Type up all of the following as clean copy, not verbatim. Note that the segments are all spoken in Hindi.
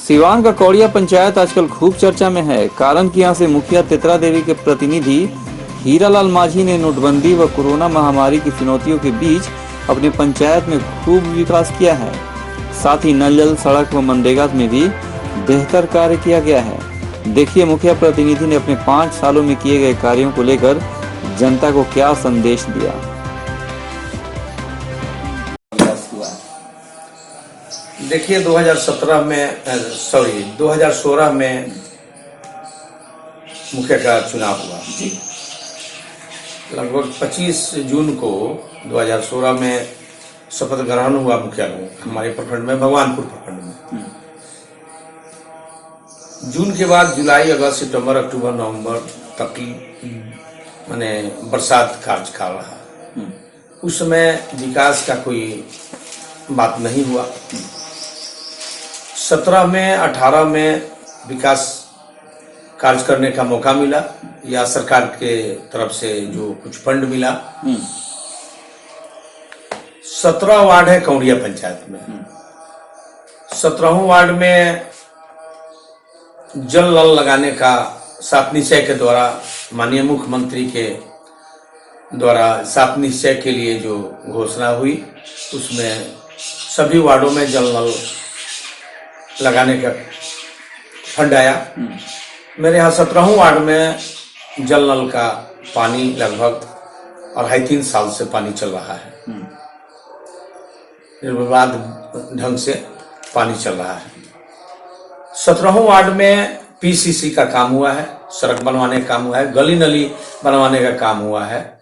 सिवान का कौड़िया पंचायत आजकल खूब चर्चा में है। कारण कि यहाँ से मुखिया तेतरा देवी के प्रतिनिधि हीरालाल मांझी ने नोटबंदी व कोरोना महामारी की चुनौतियों के बीच अपने पंचायत में खूब विकास किया है। साथ ही नल जल, सड़क व मनरेगा में भी बेहतर कार्य किया गया है। देखिए मुखिया प्रतिनिधि ने अपने 5 सालों में किए गए कार्यों को लेकर जनता को क्या संदेश दिया। देखिए 2016 में मुखिया का चुनाव हुआ। लगभग 25 जून को 2016 में शपथ ग्रहण हुआ मुखिया को हमारे प्रखंड में, भगवानपुर प्रखंड में। जून के बाद जुलाई, अगस्त, सितंबर, अक्टूबर, नवंबर तक की माने बरसात कार्यकाल रहा। उस समय विकास का कोई बात नहीं हुआ। 17 में, 18 में विकास कार्य करने का मौका मिला या सरकार के तरफ से जो कुछ फंड मिला। 17 वार्ड है कौड़िया पंचायत में। 17वें वार्ड में जल नल लगाने का सात निश्चय के द्वारा, माननीय मुख्यमंत्री के द्वारा सात निश्चय के लिए जो घोषणा हुई, उसमें सभी वार्डों में जल नल लगाने का फंड आया। मेरे यहाँ 17वें वार्ड में जल नल का पानी लगभग 2.5-3 साल से पानी चल रहा है। निर्विवाद ढंग से पानी चल रहा है। 17वें वार्ड में पीसीसी का काम हुआ है, सड़क बनवाने का काम हुआ है, गली नली बनवाने का काम हुआ है,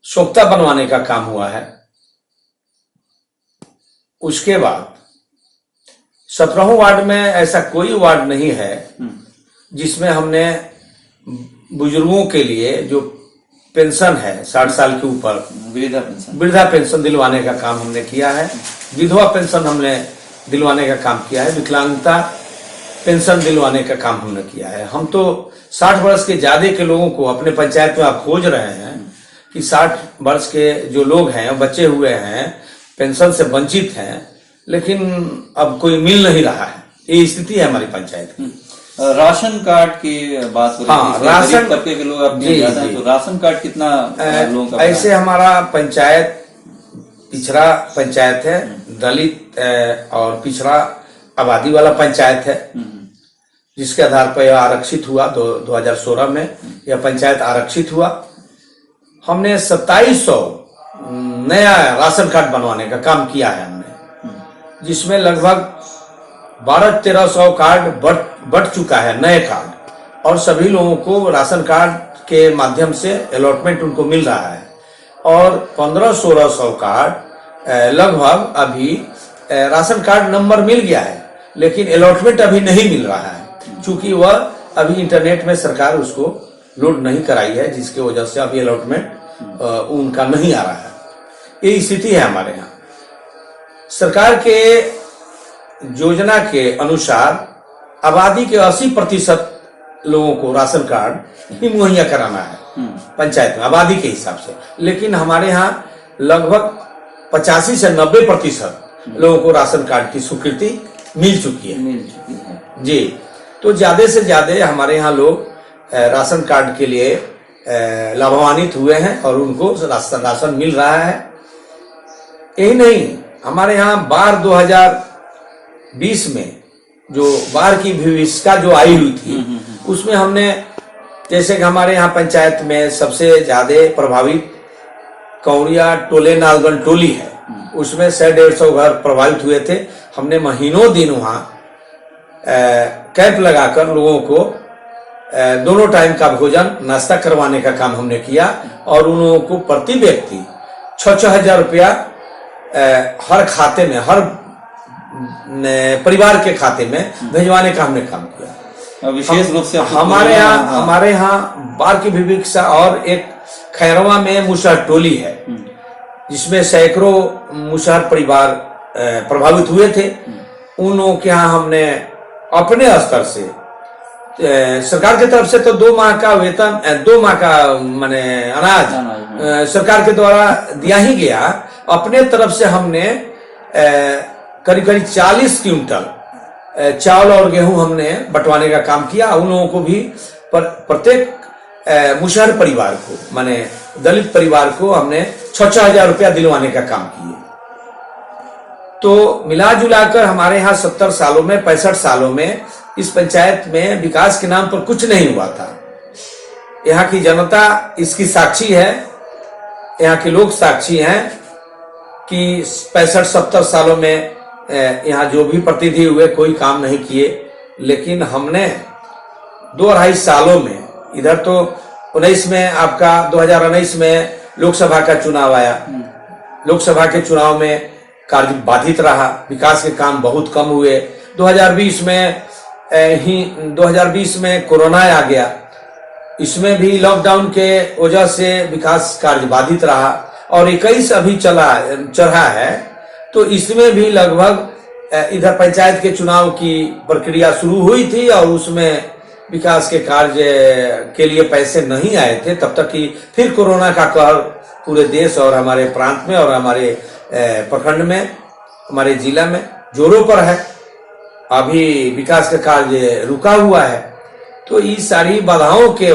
सोख्ता बनवाने का काम हुआ है। उसके बाद 17वें वार्ड में ऐसा कोई वार्ड नहीं है जिसमें हमने बुजुर्गों के लिए जो पेंशन है 60 साल के ऊपर, वृद्धा पेंशन दिलवाने का काम हमने किया है। विधवा पेंशन हमने दिलवाने का काम किया है। विकलांगता पेंशन दिलवाने का काम हमने किया है। हम तो 60 वर्ष के ज्यादा के लोगों को अपने पंचायत में आप खोज रहे हैं कि 60 वर्ष के जो लोग हैं, बचे हुए हैं, पेंशन से वंचित हैं, लेकिन अब कोई मिल नहीं रहा है। ये स्थिति है हमारी पंचायत की। राशन कार्ड की बात हो रही है। राशन तबके के लोग अपने ज्यादा हैं, तो राशन कार्ड कितना लोगों का? ऐसे हमारा पंचायत पिछड़ा पंचायत है, दलित और पिछड़ा आबादी वाला पंचायत है, जिसके आधार पर यह आरक्षित हुआ। 2016 में यह पंचायत आरक्षित हुआ। हमने 2700 नया राशन कार्ड बनवाने का काम किया है हमने, जिसमें लगभग 1200-1300 कार्ड बढ़ चुका है, नए कार्ड, और सभी लोगों को राशन कार्ड के माध्यम से अलॉटमेंट उनको मिल रहा है। और 1500-1600 कार्ड लगभग अभी राशन कार्ड नंबर मिल गया है, लेकिन अलॉटमेंट अभी नहीं मिल रहा है, क्योंकि वह अभी इंटरनेट में सरकार उसको लोड नहीं कराई है, जिसकी वजह से अभी अलॉटमेंट उनका नहीं आ रहा है। ये स्थिति है हमारे यहाँ। सरकार के योजना के अनुसार आबादी के 80% लोगों को राशन कार्ड ही मुहैया कराना है पंचायत में, आबादी के हिसाब से। लेकिन हमारे यहाँ लगभग 85 से 90% लोगों को राशन कार्ड की स्वीकृति मिल चुकी है जी। तो ज्यादा से ज्यादा हमारे यहाँ लोग राशन कार्ड के लिए लाभान्वित हुए हैं और उनको राशन मिल रहा है। यही नहीं, हमारे यहाँ बाढ़ 2020 में जो बाढ़ की भीषिका जो आई हुई थी, उसमें हमने, जैसे कि हमारे यहाँ पंचायत में सबसे ज्यादा प्रभावित कौड़िया टोले नालगंज टोली है, उसमें 100-150 घर प्रभावित हुए थे। हमने महीनों दिन वहाँ कैंप लगाकर लोगों को दोनों टाइम का भोजन, नाश्ता करवाने का काम हमने किया, और उन लोगों को प्रति व्यक्ति 6-6 हजार रुपया हर खाते में, हर परिवार के खाते में भिजवाने का हमने काम किया। विशेष रूप से हमारे यहाँ बाढ़ की भीषिका, और एक खैरवा में मुसहर टोली है, जिसमें सैकड़ों मुसहर परिवार प्रभावित हुए थे। उन लोगों के यहाँ हमने अपने स्तर से, सरकार की तरफ से तो 2 माह का वेतन, 2 माह का माने अनाज सरकार के द्वारा दिया ही गया। अपने तरफ से हमने करीब 40 क्विंटल चावल और गेहूं हमने बंटवाने का काम किया। उन लोगों को भी प्रत्येक मुसहर परिवार को, माने दलित परिवार को हमने 6-6 हजार रुपया दिलवाने का काम किए। तो मिला जुलाकर हमारे यहाँ 70 सालों में, 65 सालों में इस पंचायत में विकास के नाम पर कुछ नहीं हुआ था। यहाँ की जनता इसकी साक्षी है, यहाँ के लोग साक्षी हैं कि 65-70 सालों में यहाँ जो भी प्रतिनिधि हुए कोई काम नहीं किए। लेकिन हमने 2-2.5 सालों में, इधर तो 19 में आपका 2019 में लोकसभा का चुनाव आया, लोकसभा के चुनाव में कार्य बाधित रहा, विकास के काम बहुत कम हुए। 2020 में कोरोना आ गया, इसमें भी लॉकडाउन के वजह से विकास कार्य बाधित रहा। और 21 अभी चढ़ा है, तो इसमें भी लगभग इधर पंचायत के चुनाव की प्रक्रिया शुरू हुई थी और उसमें विकास के कार्य के लिए पैसे नहीं आए थे, तब तक कि फिर कोरोना का कहर पूरे देश और हमारे प्रांत में और हमारे प्रखंड में, हमारे जिला में जोरों पर है। अभी विकास का कार्य रुका हुआ है। तो ये सारी बाधाओं के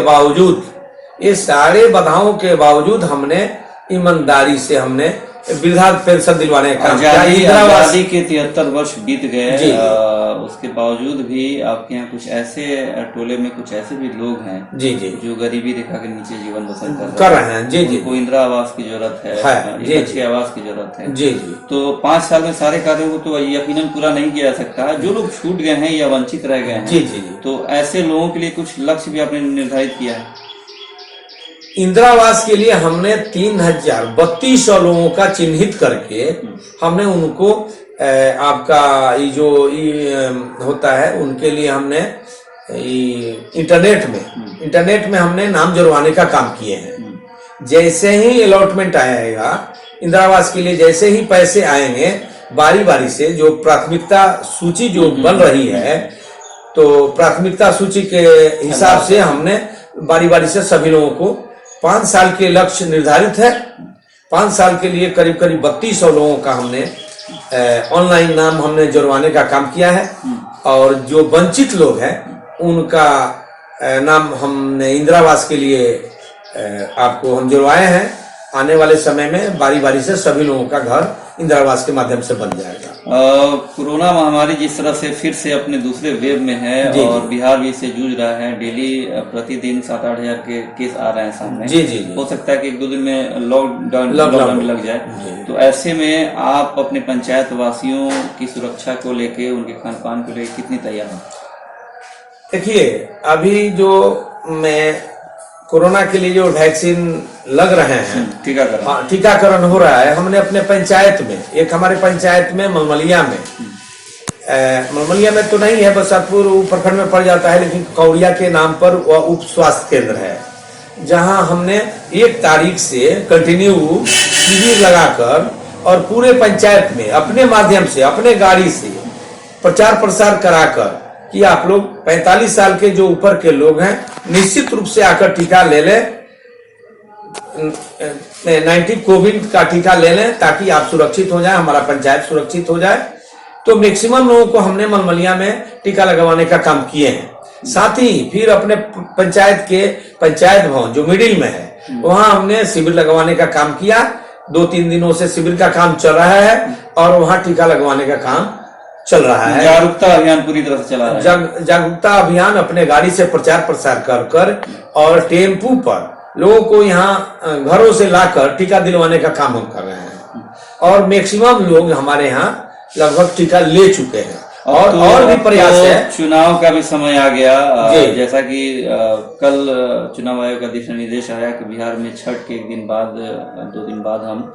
बावजूद हमने ईमानदारी से हमने वृद्धा पेंशन दिलवाने का काम किया। आजादी के 73 वर्ष बीत गए, उसके बावजूद भी आपके यहाँ कुछ ऐसे टोले में कुछ ऐसे भी लोग हैं जी जी जो गरीबी रेखा के नीचे जीवन बसर कर रहे हैं। जी जी, उनको इंदिरा आवास की जरूरत है, जी जी, आवास की जरूरत है। जी जी। तो 5 साल में सारे कार्यों को तो यकीनन पूरा नहीं किया जा सकता। जो लोग छूट गए हैं या वंचित रह गए हैं, जी जी, तो ऐसे लोगों के लिए कुछ लक्ष्य भी आपने निर्धारित किया है? इंदिरा आवास के लिए हमने 3200 लोगों का चिन्हित करके हमने उनको आपका ये जो होता है उनके लिए हमने इंटरनेट में हमने नाम जुड़वाने का काम किए हैं। जैसे ही अलॉटमेंट आएगा इंदिरा आवास के लिए, जैसे ही पैसे आएंगे बारी बारी से, जो प्राथमिकता सूची जो बन रही है, तो प्राथमिकता सूची के हिसाब से हमने बारी बारी से सभी लोगों को 5 साल के लक्ष्य निर्धारित है। 5 साल के लिए करीब 3200 लोगों का हमने ऑनलाइन नाम हमने जुड़वाने का काम किया है। और जो वंचित लोग हैं उनका नाम हमने इंदिरा आवास के लिए आपको हम जुड़वाए हैं। आने वाले समय में बारी बारी से सभी लोगों का घर इंदिरा आवास के माध्यम से बन जाएगा। कोरोना महामारी जिस तरह से फिर से अपने दूसरे वेव में है और बिहार भी इससे जूझ रहा है, डेली प्रतिदिन 7-8 हजार के केस आ रहे हैं सामने। जी जी, हो सकता है कि 1-2 दिन में लॉकडाउन लग जाए। तो ऐसे में आप अपने पंचायत वासियों की सुरक्षा को लेके, उनके खान पान को लेके कितनी तैयार हैं? देखिए, अभी जो मैं कोरोना के लिए जो वैक्सीन लग रहे हैं, टीकाकरण हो रहा है, हमने अपने पंचायत में, एक हमारे पंचायत में मलमलिया में तो नहीं है, बसरपुर प्रखंड में पड़ जाता है, लेकिन कौड़िया के नाम पर वह उप स्वास्थ्य केंद्र है, जहां हमने 1 तारीख से कंटिन्यू शिविर लगाकर और पूरे पंचायत में अपने माध्यम से, अपने गाड़ी से प्रचार प्रसार कराकर कि आप लोग 45 साल के जो ऊपर के लोग हैं निश्चित रूप से आकर टीका ले लें, 90 कोविड का टीका ले लें, ताकि आप सुरक्षित हो जाए, हमारा पंचायत सुरक्षित हो जाए। तो मैक्सिमम लोगों को हमने मलमलिया में टीका लगवाने का काम किए हैं। साथ ही फिर अपने पंचायत के पंचायत भवन जो मिडिल में है, वहां हमने शिविर लगवाने का काम किया। 2-3 दिनों से शिविर का काम चल रहा है और वहां टीका लगवाने का काम चल रहा है। जागरूकता अभियान पूरी तरह से चला रहा है। जागरूकता अभियान अपने गाड़ी से प्रचार प्रसार कर और टेम्पू पर लोगों को यहाँ घरों से लाकर टीका दिलवाने का काम हम कर रहे हैं। और मैक्सिमम लोग हमारे यहाँ लगभग टीका ले चुके हैं। और भी प्रयास है। चुनाव का भी समय आ गया, जैसा कि कल चुनाव आयोग का दिशा निर्देश आया कि बिहार में छठ के 1 दिन बाद, 2 दिन बाद हम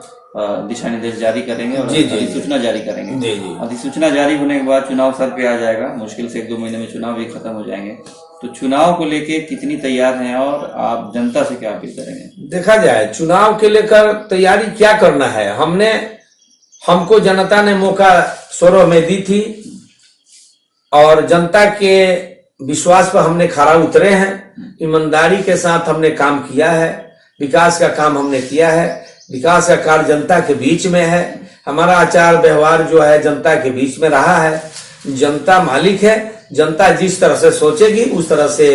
दिशा निर्देश जारी करेंगे और अधिसूचना जारी करेंगे। अधिसूचना जारी होने के बाद चुनाव सर पे आ जाएगा। मुश्किल से 1-2 महीने में चुनाव भी खत्म हो जाएंगे। तो चुनाव को लेके कितनी तैयार हैं और आप जनता से क्या अपील करेंगे? देखा जाए, चुनाव के लेकर तैयारी क्या करना है, हमको जनता ने मौका 16 में दी थी और जनता के विश्वास पर हमने खरा उतरे हैं। ईमानदारी के साथ हमने काम किया है, विकास का काम हमने किया है। विकास का कार्य जनता के बीच में है, हमारा आचार व्यवहार जो है जनता के बीच में रहा है। जनता मालिक है, जनता जिस तरह से सोचेगी उस तरह से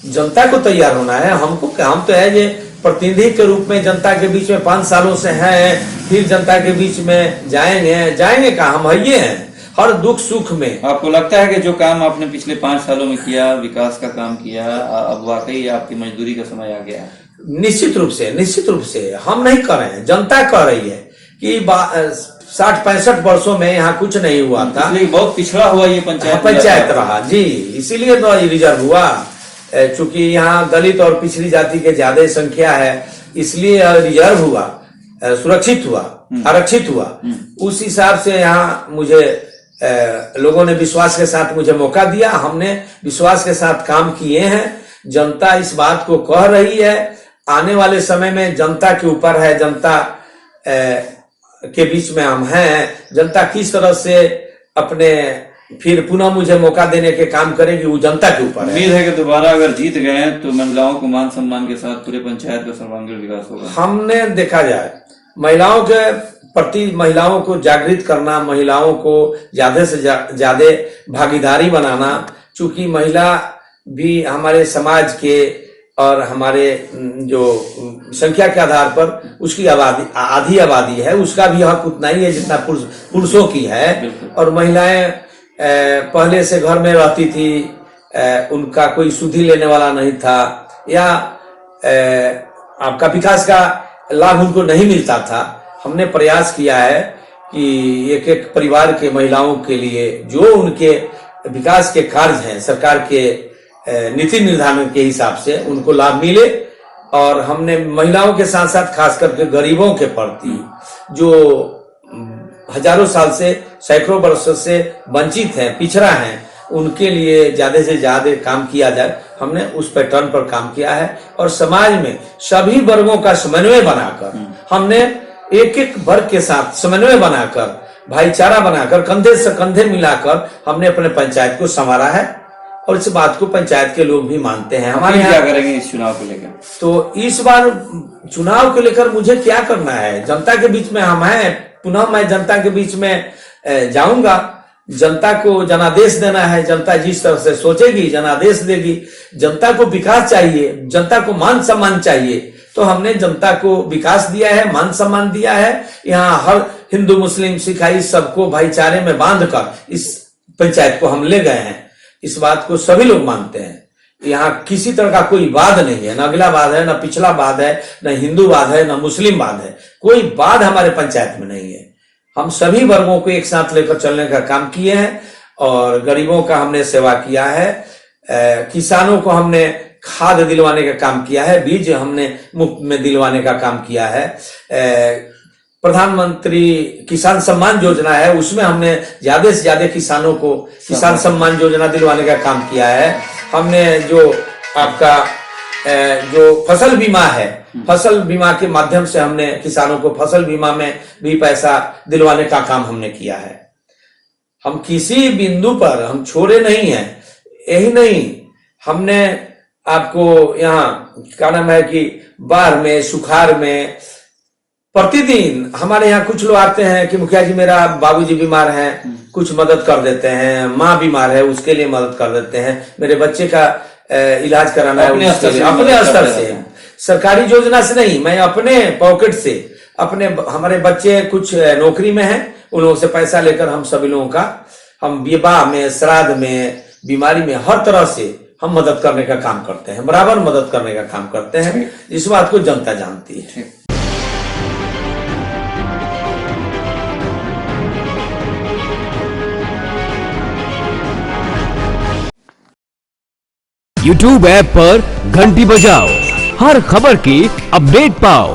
जनता को तैयार होना है। हम तो है ये प्रतिनिधि के रूप में जनता के बीच में 5 सालों से हैं, फिर जनता के बीच में जाएंगे कहाँ, हम है हैं हर दुख सुख में। आपको लगता है कि जो काम आपने पिछले 5 सालों में किया, विकास का काम किया, अब वाकई आपकी मजदूरी का समय आ गया है? निश्चित रूप से हम नहीं कर रहे हैं, जनता कह रही है कि 60-65 वर्षों में यहाँ कुछ नहीं हुआ था, इसलिए बहुत पिछड़ा हुआ ये पंचायत रहा जी, इसीलिए तो रिजर्व हुआ। चूंकि यहाँ दलित और पिछड़ी जाति के ज्यादा संख्या है, इसलिए रिजर्व हुआ, सुरक्षित हुआ, आरक्षित हुआ। उस हिसाब से यहाँ मुझे लोगों ने विश्वास के साथ मुझे मौका दिया, हमने विश्वास के साथ काम किए हैं। जनता इस बात को कह रही है, आने वाले समय में जनता के ऊपर है, जनता के बीच में हम हैं, जनता किस तरह से अपने फिर पुनः मुझे मौका देने के काम करेगी वो जनता के ऊपर है। उम्मीद है कि दोबारा अगर जीत गए तो महिलाओं को मान सम्मान के साथ पूरे पंचायत का सर्वांगीण विकास होगा। हमने देखा जाए महिलाओं के प्रति, महिलाओं को जागृत करना, महिलाओं को ज्यादा से ज्यादा भागीदारी बनाना, चूंकि महिला भी हमारे समाज के और हमारे जो संख्या के आधार पर उसकी आधी आबादी है, उसका भी हक उतना ही है जितना पुरुषों की है। और महिलाएं पहले से घर में रहती थी, उनका कोई सुधि लेने वाला नहीं था, या आपका विकास का लाभ उनको नहीं मिलता था। हमने प्रयास किया है कि एक एक परिवार के महिलाओं के लिए जो उनके विकास के कार्य हैं, सरकार के नीति निर्धारण के हिसाब से उनको लाभ मिले। और हमने महिलाओं के साथ साथ खास करके गरीबों के प्रति जो हजारों साल से, सैकड़ों वर्षों से वंचित हैं, पिछड़ा हैं, उनके लिए ज्यादा से ज्यादा काम किया जाए, हमने उस पैटर्न पर काम किया है। और समाज में सभी वर्गों का समन्वय बनाकर, हमने एक एक वर्ग के साथ समन्वय बनाकर, भाईचारा बनाकर, कंधे से कंधे मिलाकर हमने अपने पंचायत को संवारा है। और इस बात को पंचायत के लोग भी मानते हैं। हमारे क्या करेंगे इस चुनाव को लेकर? तो इस बार चुनाव को लेकर मुझे क्या करना है, जनता के बीच में हम हैं, पुनः मैं जनता के बीच में जाऊंगा। जनता को जनादेश देना है, जनता जिस तरह से सोचेगी जनादेश देगी। जनता को विकास चाहिए, जनता को मान सम्मान चाहिए, तो हमने जनता को विकास दिया है, मान सम्मान दिया है। यहाँ हर हिंदू मुस्लिम सिख ईसाई सबको भाईचारे में बांधकर इस पंचायत को हम ले गए हैं। इस बात को सभी लोग मानते हैं। यहाँ किसी तरह का कोई वाद नहीं है, न अगला वाद है, न पिछला वाद है, न हिंदू वाद है, न मुस्लिम वाद है। कोई वाद हमारे पंचायत में नहीं है। हम सभी वर्गों को एक साथ लेकर चलने का काम किए हैं और गरीबों का हमने सेवा किया है। किसानों को हमने खाद दिलवाने का काम किया है, बीज हमने मुफ्त में दिलवाने का काम किया है। प्रधानमंत्री किसान सम्मान योजना है, उसमें हमने ज्यादा से ज्यादा किसानों को किसान सम्मान योजना दिलवाने का काम किया है। हमने जो आपका जो फसल बीमा है, फसल बीमा के माध्यम से हमने किसानों को फसल बीमा में भी पैसा दिलवाने का काम हमने किया है। हम किसी बिंदु पर हम छोड़े नहीं हैं। यही नहीं, हमने आपको यहाँ क्या नाम है कि बाढ़ में, सुखाड़ में प्रतिदिन हमारे यहाँ कुछ लोग आते हैं कि मुखिया जी मेरा बाबूजी बीमार हैं, कुछ मदद कर देते हैं, माँ बीमार है उसके लिए मदद कर देते हैं, मेरे बच्चे का इलाज कराना है अपने स्तर से, सरकारी योजना से नहीं, मैं अपने पॉकेट से, अपने हमारे बच्चे कुछ नौकरी में हैं, उन लोगों से पैसा लेकर हम सभी लोगों का, हम विवाह में, श्राद्ध में, बीमारी में, हर तरह से हम मदद करने का काम करते हैं, बराबर मदद करने का काम करते हैं। इस बात को जनता जानती है। YouTube ऐप पर घंटी बजाओ, हर खबर की अपडेट पाओ।